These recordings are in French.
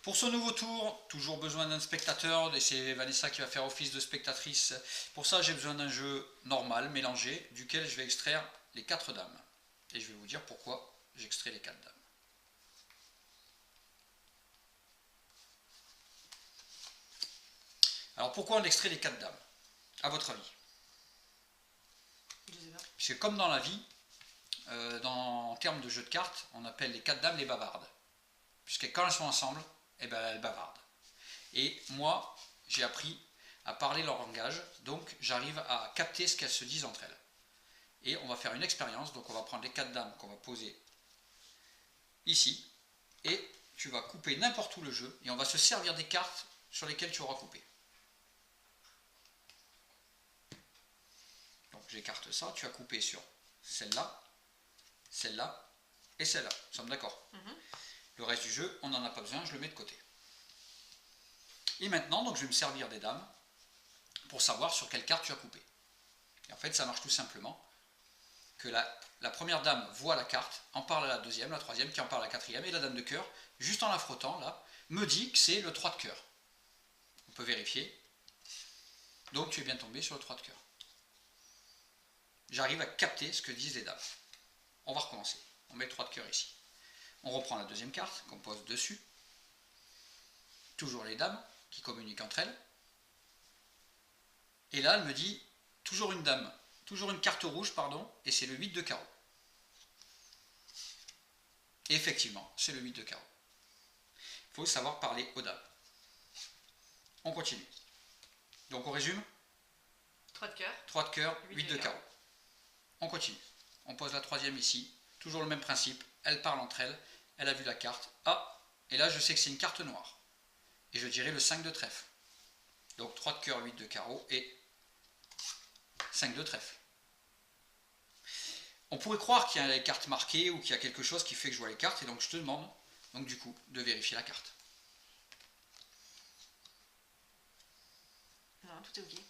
Pour ce nouveau tour, toujours besoin d'un spectateur, et c'est Vanessa qui va faire office de spectatrice. Pour ça, j'ai besoin d'un jeu normal, mélangé, duquel je vais extraire les 4 dames. Et je vais vous dire pourquoi j'extrais les 4 dames. Alors pourquoi on extrait les 4 dames, à votre avis? Je sais pas. Puisque comme dans la vie, en termes de jeu de cartes, on appelle les 4 dames les bavardes. Puisque quand elles sont ensemble, eh ben, elles bavardent. Et moi, j'ai appris à parler leur langage, donc j'arrive à capter ce qu'elles se disent entre elles. Et on va faire une expérience, donc on va prendre les 4 dames qu'on va poser ici, et tu vas couper n'importe où le jeu, et on va se servir des cartes sur lesquelles tu auras coupé. Donc j'écarte ça, tu as coupé sur celle-là, celle-là et celle-là. Nous sommes d'accord? Le reste du jeu, on n'en a pas besoin, je le mets de côté. Et maintenant, donc, je vais me servir des dames pour savoir sur quelle carte tu as coupé. Et en fait, ça marche tout simplement que la première dame voit la carte, en parle à la deuxième, la troisième, qui en parle à la quatrième, et la dame de cœur, juste en la frottant, là, me dit que c'est le 3 de cœur. On peut vérifier. Donc, tu es bien tombé sur le 3 de cœur. J'arrive à capter ce que disent les dames. On va recommencer. On met le 3 de cœur ici. On reprend la deuxième carte qu'on pose dessus. Toujours les dames qui communiquent entre elles. Et là, elle me dit toujours une dame, toujours une carte rouge, pardon, et c'est le 8 de carreau. Et effectivement, c'est le 8 de carreau. Il faut savoir parler aux dames. On continue. Donc on résume. 3 de cœur. 3 de cœur, 8 de carreau. On continue. On pose la troisième ici. Toujours le même principe. Elles parlent entre elles. Elle a vu la carte. Ah, et là je sais que c'est une carte noire. Et je dirais le 5 de trèfle. Donc 3 de cœur, 8 de carreau et 5 de trèfle. On pourrait croire qu'il y a les cartes marquées ou qu'il y a quelque chose qui fait que je vois les cartes. Et donc je te demande, donc du coup, de vérifier la carte. Non, tout est ok.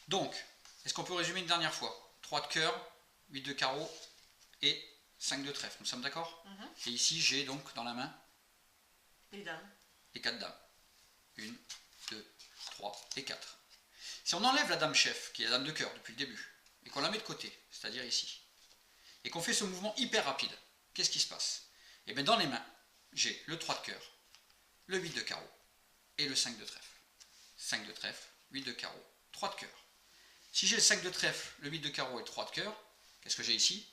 Donc, est-ce qu'on peut résumer une dernière fois? 3 de cœur, 8 de carreau et 5 de trèfle. Nous sommes d'accord? Et ici, j'ai donc dans la main Les dames. les 4 dames. 1, 2, 3 et 4. Si on enlève la dame chef, qui est la dame de cœur depuis le début, et qu'on la met de côté, c'est-à-dire ici, et qu'on fait ce mouvement hyper rapide, qu'est-ce qui se passe? Et bien dans les mains, j'ai le 3 de cœur, le 8 de carreau et le 5 de trèfle. 5 de trèfle, 8 de carreau, 3 de cœur. Si j'ai le 5 de trèfle, le 8 de carreau et le 3 de cœur, qu'est-ce que j'ai ici?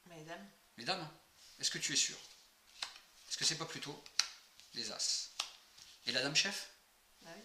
Mais les dames. Les dames. Est-ce que tu es sûr? Est-ce que c'est pas plutôt les as? Et la dame chef? Bah oui.